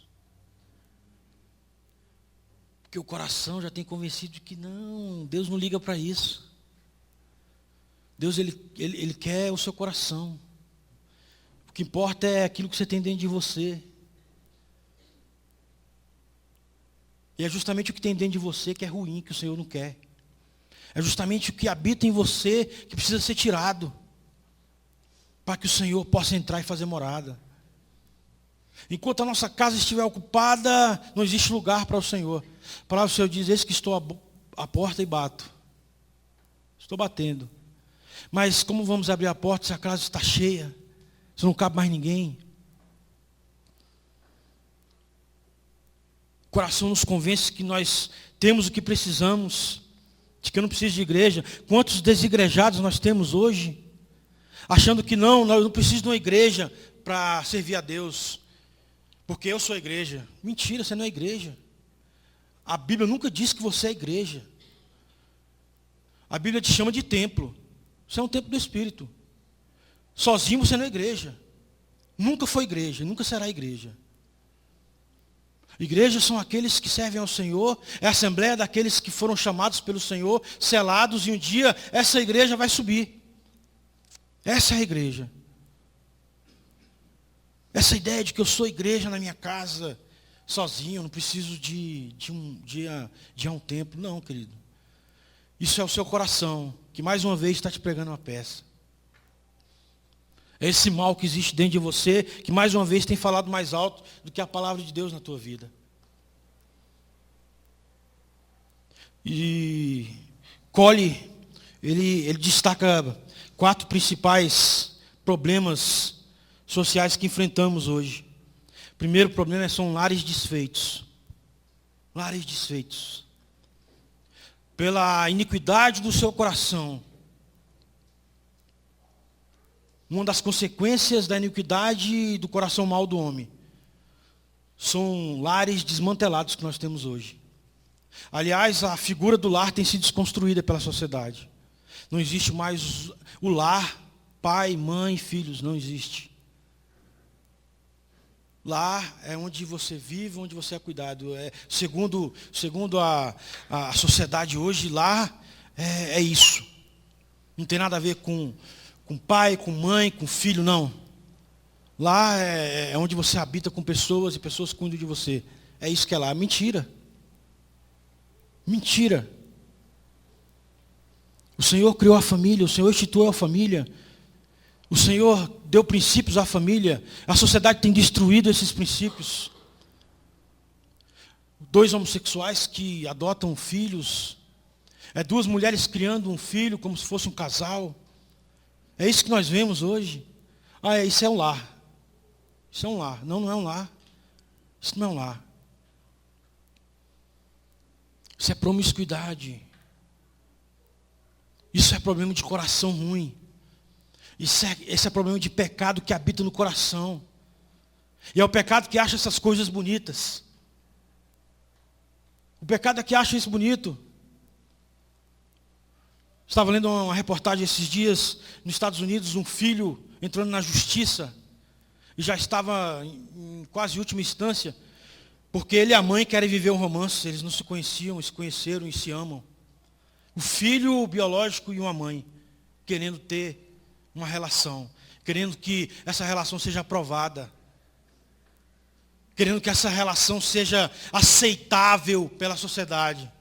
Porque o coração já tem convencido de que não, Deus não liga para isso. Deus ele quer o seu coração. O que importa é aquilo que você tem dentro de você. E é justamente o que tem dentro de você que é ruim, que o Senhor não quer. É justamente o que habita em você que precisa ser tirado, para que o Senhor possa entrar e fazer morada. Enquanto a nossa casa estiver ocupada, não existe lugar para o Senhor. A palavra do Senhor diz, eis que estou à porta e bato. Estou batendo. Mas como vamos abrir a porta se a casa está cheia? Se não cabe mais ninguém? O coração nos convence que nós temos o que precisamos, de que eu não preciso de igreja. Quantos desigrejados nós temos hoje, achando que não, eu não preciso de uma igreja para servir a Deus, porque eu sou a igreja. Mentira, você não é igreja. A Bíblia nunca disse que você é igreja. A Bíblia te chama de templo. Você é um templo do Espírito. Sozinho você não é igreja. Nunca foi igreja, nunca será igreja. Igrejas são aqueles que servem ao Senhor, é a assembleia daqueles que foram chamados pelo Senhor, selados, e um dia essa igreja vai subir. Essa é a igreja. Essa ideia de que eu sou igreja na minha casa, sozinho, não preciso de um templo. Não, querido. Isso é o seu coração, que mais uma vez está te pregando uma peça. É esse mal que existe dentro de você, que mais uma vez tem falado mais alto do que a palavra de Deus na tua vida. E Cole, ele destaca 4 principais problemas sociais que enfrentamos hoje. O primeiro problema são lares desfeitos. Lares desfeitos. Pela iniquidade do seu coração. Uma das consequências da iniquidade do coração mau do homem são lares desmantelados que nós temos hoje. Aliás, a figura do lar tem sido desconstruída pela sociedade. Não existe mais o lar, pai, mãe, filhos, não existe. Lar é onde você vive, onde você é cuidado. Segundo a sociedade hoje, lar é isso. Não tem nada a ver com pai, com mãe, com filho, não. Lá é onde você habita com pessoas e pessoas cuidam de você. É isso que é lá. Mentira. Mentira. O Senhor criou a família, o Senhor instituiu a família. O Senhor deu princípios à família. A sociedade tem destruído esses princípios. 2 homossexuais que adotam filhos. 2 mulheres criando um filho como se fosse um casal. É isso que nós vemos hoje. Isso é um lar. Isso é um lar. Não, não é um lar. Isso não é um lar. Isso é promiscuidade. Isso é problema de coração ruim. Esse é problema de pecado que habita no coração. E é o pecado que acha essas coisas bonitas. O pecado é que acha isso bonito. Estava lendo uma reportagem esses dias, nos Estados Unidos, um filho entrando na justiça, e já estava em quase última instância, porque ele e a mãe querem viver um romance, eles não se conheciam, se conheceram e se amam. O filho biológico e uma mãe, querendo ter uma relação, querendo que essa relação seja aprovada, querendo que essa relação seja aceitável pela sociedade.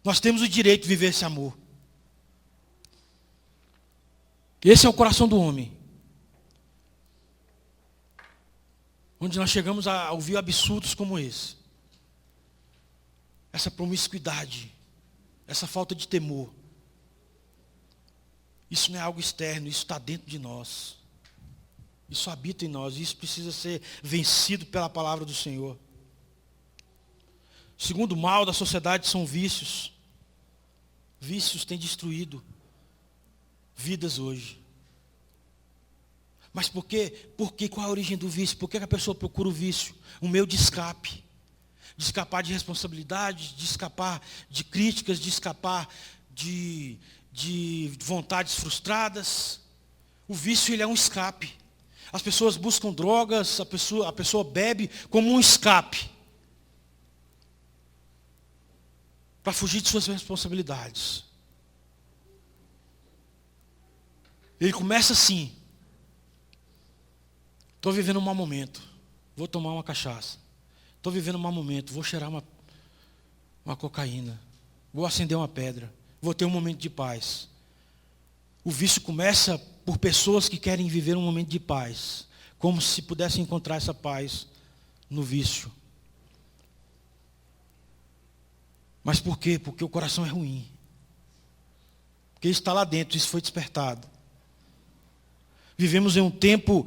Nós temos o direito de viver esse amor. Esse é o coração do homem. Onde nós chegamos a ouvir absurdos como esse. Essa promiscuidade. Essa falta de temor. Isso não é algo externo, isso está dentro de nós. Isso habita em nós, isso precisa ser vencido pela palavra do Senhor. O segundo mal da sociedade são vícios. Vícios têm destruído vidas hoje. Mas por quê? Qual é a origem do vício? Por que a pessoa procura o vício? Um meio de escape. De escapar de responsabilidades, de escapar de críticas, de escapar de vontades frustradas. O vício, ele é um escape. As pessoas buscam drogas, a pessoa bebe como um escape. Para fugir de suas responsabilidades. Ele começa assim. Estou vivendo um mau momento. Vou tomar uma cachaça. Estou vivendo um mau momento. Vou cheirar uma cocaína. Vou acender uma pedra. Vou ter um momento de paz. O vício começa por pessoas que querem viver um momento de paz. Como se pudessem encontrar essa paz no vício. Mas por quê? Porque o coração é ruim. Porque isso está lá dentro, isso foi despertado. Vivemos em um tempo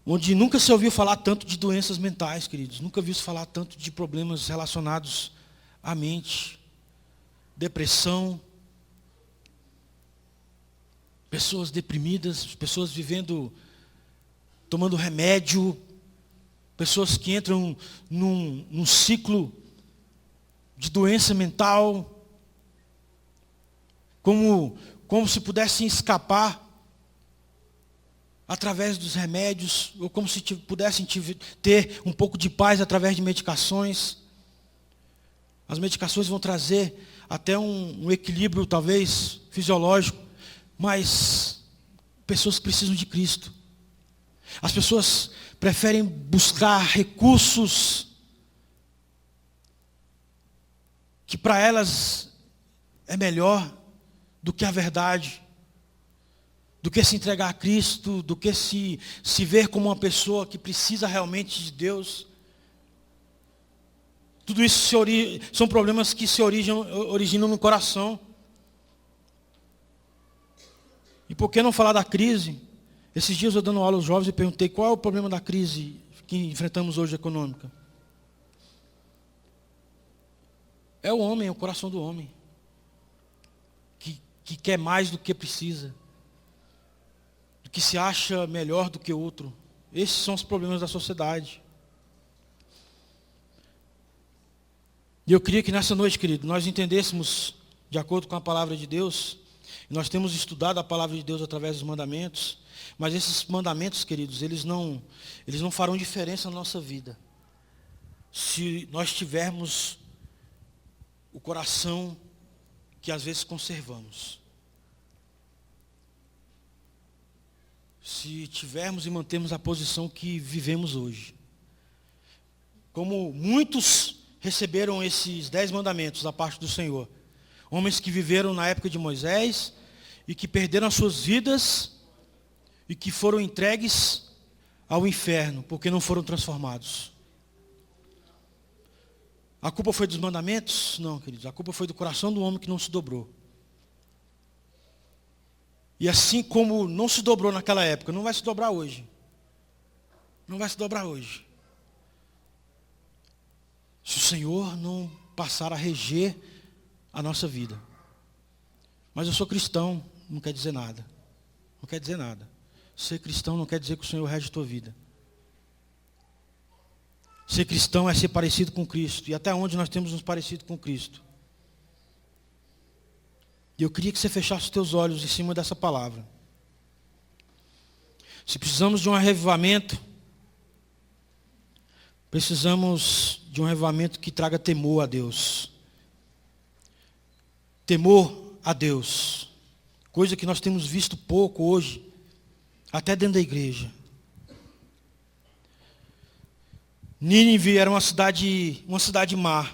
onde nunca se ouviu falar tanto de doenças mentais, queridos. Nunca viu se falar tanto de problemas relacionados à mente. Depressão. Pessoas deprimidas, pessoas vivendo, tomando remédio. Pessoas que entram num ciclo de doença mental, como se pudessem escapar através dos remédios, ou como se pudessem ter um pouco de paz através de medicações. As medicações vão trazer até um equilíbrio, talvez, fisiológico, mas pessoas que precisam de Cristo. As pessoas preferem buscar recursos que para elas é melhor do que a verdade. do que se entregar a Cristo, do que se ver como uma pessoa que precisa realmente de Deus. Tudo isso são problemas que se originam no coração. E por que não falar da crise? Esses dias eu dando aula aos jovens e perguntei qual é o problema da crise que enfrentamos hoje econômica. É o homem, é o coração do homem. Que quer mais do que precisa. Do que se acha melhor do que outro. Esses são os problemas da sociedade. E eu queria que nessa noite, querido, nós entendêssemos, de acordo com a palavra de Deus, nós temos estudado a palavra de Deus através dos mandamentos, mas esses mandamentos, queridos, eles não farão diferença na nossa vida, se nós tivermos o coração que às vezes conservamos. Se tivermos e mantermos a posição que vivemos hoje. Como muitos receberam esses 10 mandamentos da parte do Senhor. Homens que viveram na época de Moisés e que perderam as suas vidas e que foram entregues ao inferno porque não foram transformados. A culpa foi dos mandamentos? Não, queridos. A culpa foi do coração do homem que não se dobrou. E assim como não se dobrou naquela época, não vai se dobrar hoje. Não vai se dobrar hoje. Se o Senhor não passar a reger a nossa vida. Mas eu sou cristão, não quer dizer nada. Não quer dizer nada. Ser cristão não quer dizer que o Senhor rege a tua vida. Ser cristão é ser parecido com Cristo. E até onde nós temos nos parecido com Cristo. E eu queria que você fechasse os teus olhos em cima dessa palavra. Se precisamos de um avivamento, precisamos de um avivamento que traga temor a Deus. Temor a Deus. Coisa que nós temos visto pouco hoje, até dentro da igreja. Nínive era uma cidade má.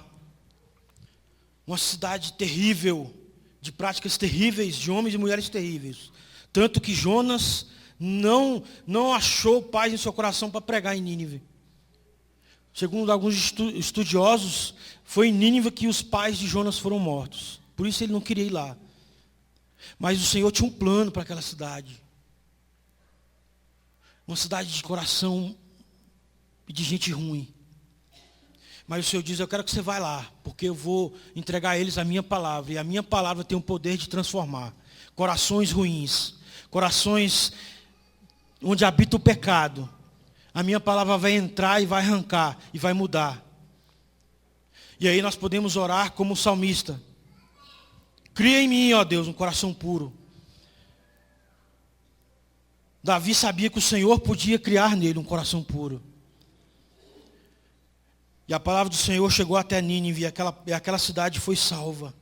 Uma cidade terrível, de práticas terríveis, de homens e mulheres terríveis. Tanto que Jonas não achou paz em seu coração para pregar em Nínive. Segundo alguns estudiosos, foi em Nínive que os pais de Jonas foram mortos. Por isso ele não queria ir lá. Mas o Senhor tinha um plano para aquela cidade. Uma cidade de coração e de gente ruim. Mas o Senhor diz, eu quero que você vá lá, porque eu vou entregar a eles a minha palavra. E a minha palavra tem o poder de transformar corações ruins, corações onde habita o pecado. A minha palavra vai entrar e vai arrancar e vai mudar. E aí nós podemos orar como o salmista. Cria em mim, ó Deus, um coração puro. Davi sabia que o Senhor podia criar nele um coração puro. E a palavra do Senhor chegou até Nínive e aquela cidade foi salva.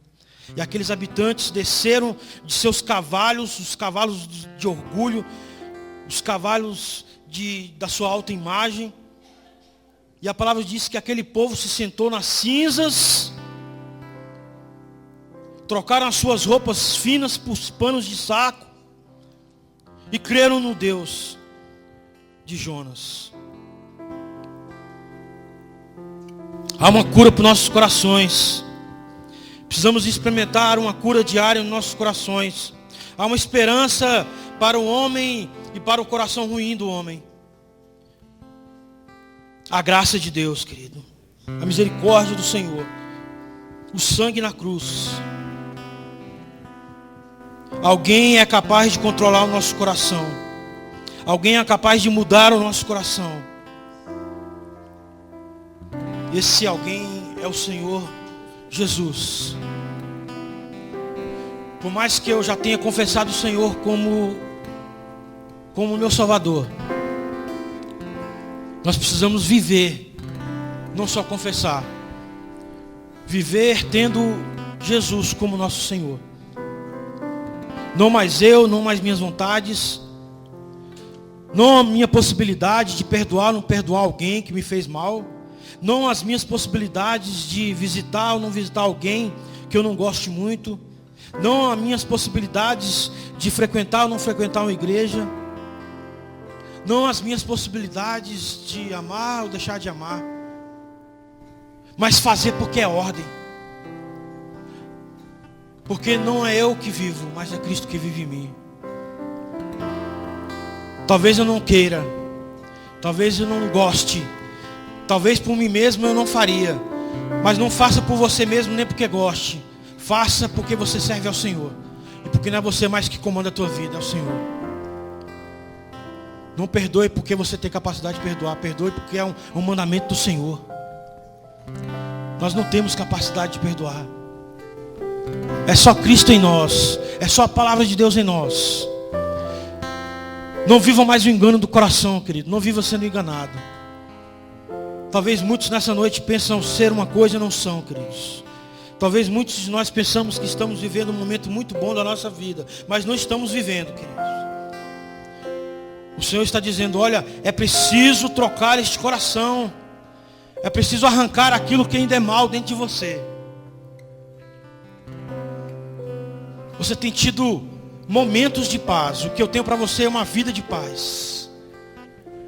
E aqueles habitantes desceram de seus cavalos, os cavalos de orgulho, os cavalos da sua alta imagem. E a palavra diz que aquele povo se sentou nas cinzas, trocaram as suas roupas finas por panos de saco e creram no Deus de Jonas. Há uma cura para os nossos corações. Precisamos experimentar uma cura diária nos nossos corações. Há uma esperança para o homem e para o coração ruim do homem. A graça de Deus, querido. A misericórdia do Senhor. O sangue na cruz. Alguém é capaz de controlar o nosso coração. Alguém é capaz de mudar o nosso coração. Esse alguém é o Senhor Jesus. Por mais que eu já tenha confessado o Senhor como meu Salvador, nós precisamos viver, não só confessar. Viver tendo Jesus como nosso Senhor. Não mais eu, não mais minhas vontades, não a minha possibilidade de perdoar ou não perdoar alguém que me fez mal, não as minhas possibilidades de visitar ou não visitar alguém que eu não goste muito, não as minhas possibilidades de frequentar ou não frequentar uma igreja, não as minhas possibilidades de amar ou deixar de amar, mas fazer porque é ordem. Porque não é eu que vivo, mas é Cristo que vive em mim. Talvez eu não queira, talvez eu não goste, talvez por mim mesmo eu não faria, mas não faça por você mesmo nem porque goste. Faça porque você serve ao Senhor. E porque não é você mais que comanda a tua vida, é o Senhor. Não perdoe porque você tem capacidade de perdoar. Perdoe porque é um mandamento do Senhor. Nós não temos capacidade de perdoar. É só Cristo em nós. É só a palavra de Deus em nós. Não viva mais o engano do coração, querido. Não viva sendo enganado. Talvez muitos nessa noite pensam ser uma coisa e não são, queridos. Talvez muitos de nós pensamos que estamos vivendo um momento muito bom da nossa vida, mas não estamos vivendo, queridos. O Senhor está dizendo, olha, é preciso trocar este coração. É preciso arrancar aquilo que ainda é mal dentro de você. Você tem tido momentos de paz. O que eu tenho para você é uma vida de paz.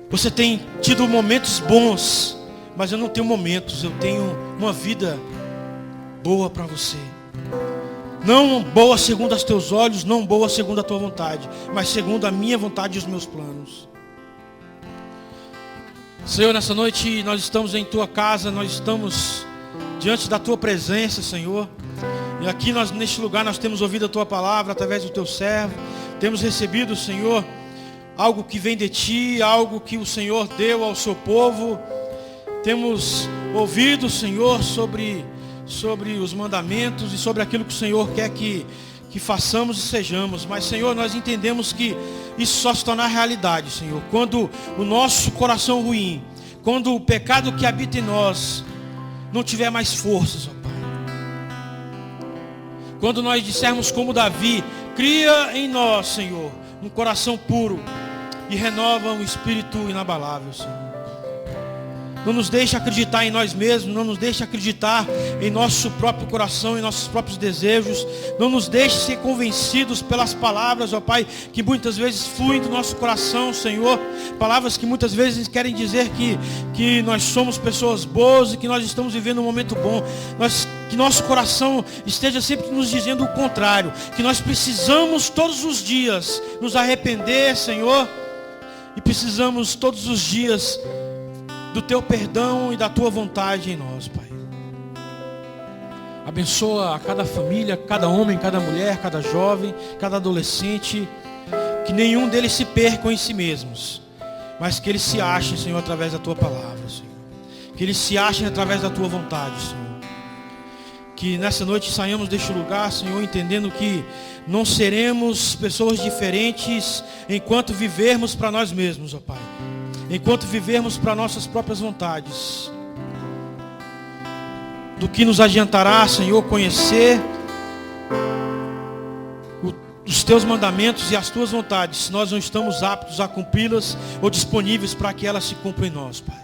Você tem tido momentos bons, mas eu não tenho momentos, eu tenho uma vida boa para você. Não boa segundo os teus olhos, não boa segundo a tua vontade, mas segundo a minha vontade e os meus planos. Senhor, nessa noite nós estamos em tua casa, nós estamos diante da tua presença, Senhor. E aqui neste lugar nós temos ouvido a tua palavra através do teu servo. Temos recebido, Senhor, algo que vem de ti, algo que o Senhor deu ao seu povo. Temos ouvido, Senhor, sobre os mandamentos e sobre aquilo que o Senhor quer que façamos e sejamos. Mas, Senhor, nós entendemos que isso só se torna realidade, Senhor, quando o nosso coração ruim, quando o pecado que habita em nós não tiver mais forças, ó Pai. Quando nós dissermos como Davi, cria em nós, Senhor, um coração puro e renova um espírito inabalável, Senhor. Não nos deixe acreditar em nós mesmos, não nos deixe acreditar em nosso próprio coração, em nossos próprios desejos. Não nos deixe ser convencidos pelas palavras, ó Pai, que muitas vezes fluem do nosso coração, Senhor. Palavras que muitas vezes querem dizer que nós somos pessoas boas e que nós estamos vivendo um momento bom. Que nosso coração esteja sempre nos dizendo o contrário. Que nós precisamos todos os dias nos arrepender, Senhor. E precisamos todos os dias do teu perdão e da tua vontade em nós, Pai. Abençoa a cada família, cada homem, cada mulher, cada jovem, cada adolescente. Que nenhum deles se percam em si mesmos, mas que eles se achem, Senhor, através da tua palavra, Senhor. Que eles se achem através da tua vontade, Senhor. Que nessa noite saiamos deste lugar, Senhor, entendendo que não seremos pessoas diferentes enquanto vivermos para nós mesmos, ó Pai. Enquanto vivermos para nossas próprias vontades. Do que nos adiantará, Senhor, conhecer os teus mandamentos e as tuas vontades, se nós não estamos aptos a cumpri-las ou disponíveis para que elas se cumpram em nós, Pai.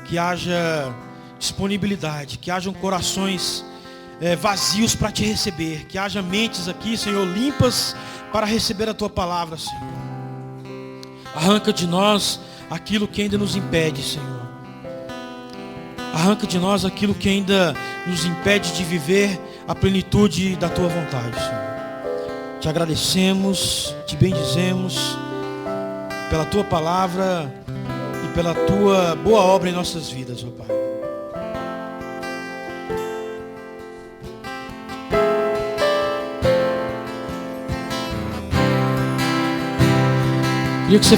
Que haja disponibilidade, que hajam corações vazios para te receber, que haja mentes aqui, Senhor, limpas para receber a tua palavra, Senhor. Arranca de nós aquilo que ainda nos impede, Senhor. Arranca de nós aquilo que ainda nos impede de viver a plenitude da tua vontade, Senhor. Te agradecemos, te bendizemos pela tua palavra e pela tua boa obra em nossas vidas, ó Pai. Queria que você